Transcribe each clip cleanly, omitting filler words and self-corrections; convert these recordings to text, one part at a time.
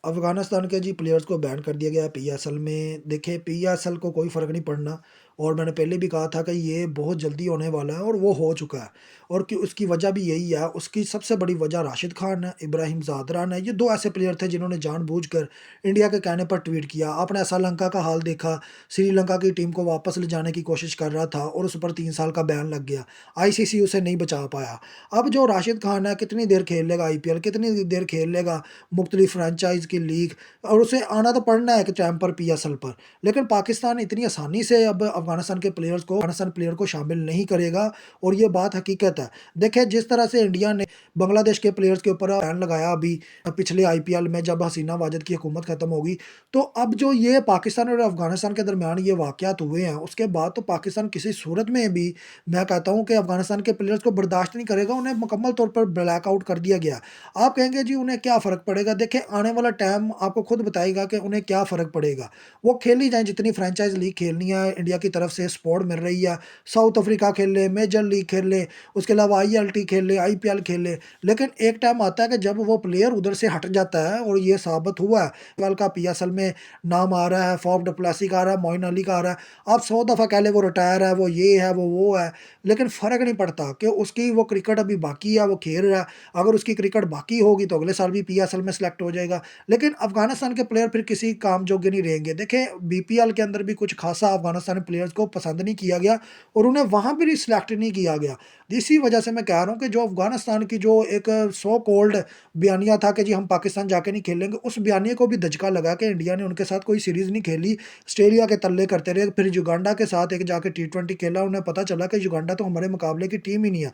अफ़गानिस्तान के जी प्लेयर्स को बैन कर दिया गया है पीएसएल में। देखिए पीएसएल को कोई फ़र्क नहीं पड़ना और मैंने पहले भी कहा था कि ये बहुत जल्दी होने वाला है और वो हो चुका है। और कि उसकी वजह भी यही है, उसकी सबसे बड़ी वजह राशिद खान है, इब्राहिम ज़ादरान है। ये 2 ऐसे प्लेयर थे जिन्होंने जानबूझकर इंडिया के कहने पर ट्वीट किया। आपने श्रीलंका का हाल देखा, श्रीलंका की टीम को वापस ले जाने की कोशिश कर रहा था और उस पर 3 साल का बैन लग गया। आईसीसी उसे नहीं बचा पाया। अब जो राशिद खान है कितनी देर खेल लेगा आईपीएल, कितनी देर खेल लेगा मुख्तलिफ फ्रेंचाइज़ की लीग, और उसे आना तो पड़ना है एक टाइम पर पीएसएल पर। लेकिन पाकिस्तान इतनी आसानी से अब अफ़गानिस्तान प्लेयर को शामिल नहीं करेगा और ये बात हकीकत है। देखिए जिस तरह से इंडिया ने बांग्लादेश के प्लेयर्स के ऊपर बैन लगाया अभी पिछले आईपीएल में जब हसीना वाजिद की हुकूमत खत्म होगी, तो अब जो ये पाकिस्तान और अफ़गानिस्तान के दरमियान ये वाक़यात हुए हैं, उसके बाद तो पाकिस्तान किसी सूरत में भी, मैं कहता हूँ कि अफ़गानिस्तान के प्लेयर्स को बर्दाश्त नहीं करेगा, उन्हें मुकम्मल तौर पर ब्लैक आउट कर दिया गया। आप कहेंगे जी उन्हें क्या फ़र्क पड़ेगा? देखिए आने वाला टाइम आपको खुद बताएगा कि उन्हें क्या फ़र्क पड़ेगा। वो खेली जाएँ जितनी फ्रेंचाइज़ लीग खेलनी है, इंडिया की तरफ से सपोर्ट मिल रही है, साउथ अफ्रीका खेल ले, मेजर लीग खेल ले, उसके अलावा आईएलटी खेल ले, आईपीएल खेल ले। लेकिन एक टाइम आता है कि जब वो प्लेयर उधर से हट जाता है और ये साबित हुआ है, कल का पीएसएल में नाम आ रहा है, फ़ाफ डु प्लेसी का आ रहा है, मोइन अली का आ रहा है। आप 100 दफ़ा कह लें वो रिटायर है, वो ये है, वो है, लेकिन फ़र्क नहीं पड़ता कि उसकी वो क्रिकेट अभी बाकी है, वो खेल रहा है। अगर उसकी क्रिकेट बाकी होगी तो अगले साल भी पीएसएल में सेलेक्ट हो जाएगा। लेकिन अफ़गानिस्तान के प्लेयर फिर किसी काम जोग्य नहीं रहेंगे। देखें बीपीएल के अंदर भी कुछ ख़ासा अफ़गानिस्तानी प्लेयर्स को पसंद नहीं किया गया और उन्हें वहाँ पे भी सिलेक्ट नहीं किया गया। इसी वजह से मैं कह रहा हूँ कि जो अफ़गानिस्तान की जो एक सो कॉल्ड बयानिया था कि जी हम पाकिस्तान जाके नहीं खेलेंगे, उस बयानिए को भी धचका लगा कि इंडिया ने उनके साथ कोई सीरीज़ नहीं खेली, ऑस्ट्रेलिया के तल्ले करते रहे। फिर युगांडा के साथ एक जाके टी20 खेला, उन्हें पता चला कि युगांडा तो हमारे मुकाबले की टीम ही नहीं है।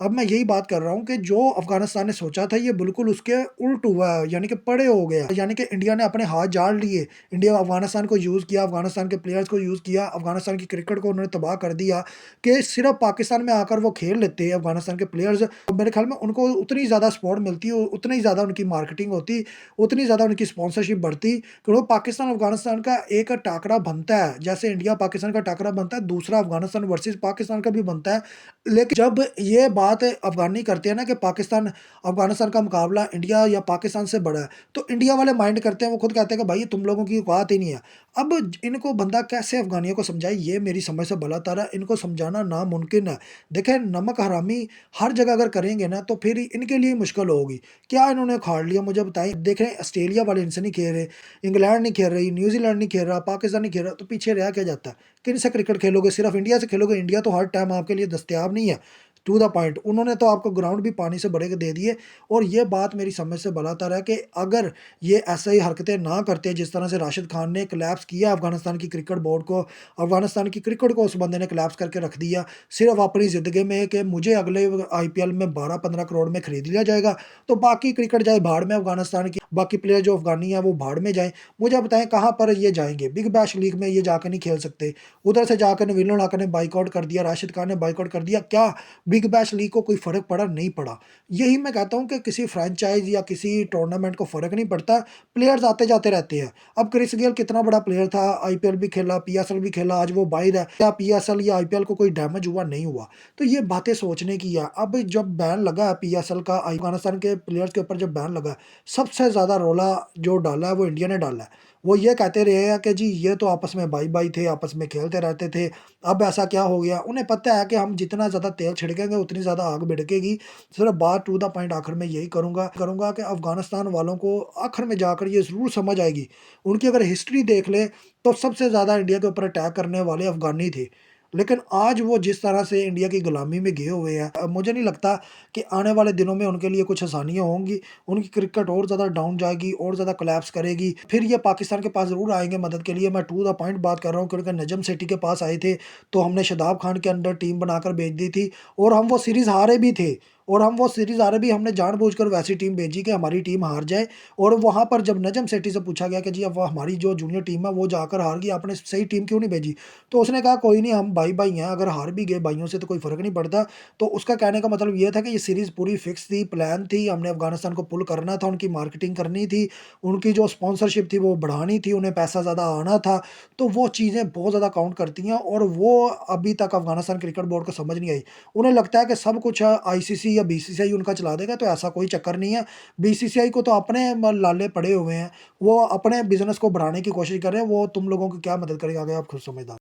अब मैं यही बात कर रहा हूँ कि जो अफ़गानिस्तान ने सोचा था ये बिल्कुल उसके उल्ट हुआ है, यानी कि पड़े हो गया। यानी कि इंडिया ने अपने हाथ जाड़ लिए। इंडिया अफ़गानिस्तान को यूज़ किया, अफ़गानिस्तान के प्लेयर्स को यूज़ किया, अफ़गानिस्तान की क्रिकेट को उन्होंने तबाह कर दिया कि सिर्फ़ पाकिस्तान में आकर वो खेल लेते अफ़गानिस्तान के प्लेयर्स। मेरे ख़्याल में उनको उतनी ज़्यादा सपोर्ट मिलती, उतनी ही ज़्यादा उनकी मार्केटिंग होती, उतनी ज़्यादा उनकी स्पॉन्सरशिप बढ़ती कि वो पाकिस्तान अफ़गानिस्तान का एक टाकरा बनता है। जैसे इंडिया पाकिस्तान का टाकरा बनता है, दूसरा अफ़गानिस्तान वर्सेस पाकिस्तान का भी बनता है। लेकिन जब ये बात अफ़गानी करते हैं ना कि पाकिस्तान अफ़गानिस्तान का मुकाबला इंडिया या पाकिस्तान से बड़ा है, तो इंडिया वाले माइंड करते हैं, वो खुद कहते हैं कि भाई तुम लोगों की औकात ही नहीं है। अब इनको बंदा कैसे अफ़गानियों को समझाए, ये मेरी समझ से बालातर है, इनको समझाना नामुमकिन है। देखें नमक हरामी हर जगह अगर करेंगे ना तो फिर इनके लिए मुश्किल होगी। क्या इन्होंने उखाड़ लिया मुझे बताएँ? देखें ऑस्ट्रेलिया वाले इनसे नहीं खेल रहे, इंग्लैंड नहीं खेल रही, न्यूज़ीलैंड नहीं खेल रहा, पाकिस्तान नहीं खेल रहा, तो पीछे रह क्या जाता है? किनसे क्रिकेट खेलोगे? सिर्फ़ इंडिया से खेलोगे? इंडिया तो हर टाइम आपके लिए दस्तयाब नहीं है। टू द पॉइंट उन्होंने तो आपको ग्राउंड भी पानी से भरे के दे दिए। और ये बात मेरी समझ से बालातर है कि अगर ये ऐसे ही हरकतें ना करते जिस तरह से राशिद खान ने कोलैप्स किया अफ़गानिस्तान की क्रिकेट बोर्ड को, अफ़गानिस्तान की क्रिकेट को उस बंदे ने कोलैप्स करके रख दिया, सिर्फ़ अपनी ज़िंदगी में कि मुझे अगले आईपीएल में 12-15 करोड़ में खरीद लिया जाएगा, तो बाकी क्रिकेट जाए भाड़ में अफ़गानिस्तान की, बाकी प्लेयर जो अफ़गानी हैं वो भाड़ में जाएँ। मुझे बताएँ कहाँ पर ये जाएँगे? बिग बैश लीग में ये जाके नहीं खेल सकते। उधर से जाकर नवीन उल हक ने बायकॉट कर दिया, राशिद खान ने बायकॉट कर दिया। क्या बिग बैश लीग को कोई फ़र्क पड़ा? नहीं पड़ा। यही मैं कहता हूँ कि किसी फ्रैंचाइज़ या किसी टूर्नामेंट को फ़र्क नहीं पड़ता, प्लेयर्स आते-जाते रहते हैं। अब क्रिस गेल कितना बड़ा प्लेयर था, आईपीएल भी खेला, पीएसएल भी खेला, आज वो बाहर है। क्या पीएसएल या आईपीएल को कोई डैमेज हुआ? नहीं हुआ। तो ये बातें सोचने की है। अब जब बैन लगा है पीएसएल का अफ़गानिस्तान के प्लेयर्स के ऊपर जब बैन लगा है, सबसे ज़्यादा रौला जो डाला है वो इंडिया ने डाला है। वो ये कहते रहे हैं कि जी ये तो आपस में भाई-भाई थे, आपस में खेलते रहते थे, अब ऐसा क्या हो गया? उन्हें पता है कि हम जितना ज़्यादा तेल छिड़केंगे उतनी ज़्यादा आग भड़केगी। सिर्फ़ बात टू द पॉइंट आखिर में यही करूँगा कि अफ़गानिस्तान वालों को आखिर में जाकर ये ज़रूर समझ आएगी। उनकी अगर हिस्ट्री देख लें तो सबसे ज़्यादा इंडिया के ऊपर अटैक करने वाले अफ़गानी थे। लेकिन आज वो जिस तरह से इंडिया की गुलामी में गए हुए हैं, मुझे नहीं लगता कि आने वाले दिनों में उनके लिए कुछ आसानियाँ होंगी। उनकी क्रिकेट और ज़्यादा डाउन जाएगी, और ज़्यादा कोलैप्स करेगी। फिर ये पाकिस्तान के पास ज़रूर आएँगे मदद के लिए। मैं टू द पॉइंट बात कर रहा हूँ क्योंकि नजम सेठी के पास आए थे, तो हमने शादाब खान के अंडर टीम बनाकर भेज दी थी और हम वो सीरीज़ हारे भी थे। और हम वो सीरीज़ हारे भी, हमने जानबूझकर वैसी टीम भेजी कि हमारी टीम हार जाए। और वहाँ पर जब नजम सेठी से पूछा गया कि जी अब वो हमारी जो जूनियर टीम है वो जाकर हार गई, आपने सही टीम क्यों नहीं भेजी? तो उसने कहा कोई नहीं, हम भाई-भाई हैं, अगर हार भी गए भाइयों से तो कोई फ़र्क नहीं पड़ता। तो उसका कहने का मतलब ये था कि ये सीरीज़ पूरी फिक्स थी, प्लान थी, हमने अफ़गानिस्तान को पुल करना था, उनकी मार्केटिंग करनी थी, उनकी जो स्पॉन्सरशिप थी वो बढ़ानी थी, उन्हें पैसा ज़्यादा आना था। तो वो चीज़ें बहुत ज़्यादा काउंट करती हैं और वो अभी तक अफ़गानिस्तान क्रिकेट बोर्ड को समझ नहीं आई। उन्हें लगता है कि सब कुछ आईसीसी या बीसीसीआई उनका चला देगा, तो ऐसा कोई चक्कर नहीं है। बीसीसीआई को तो अपने लाले पड़े हुए हैं, वो अपने बिज़नेस को बढ़ाने की कोशिश कर रहे हैं, वो तुम लोगों की क्या मदद करेंगे, आगे आप खुद समझदार।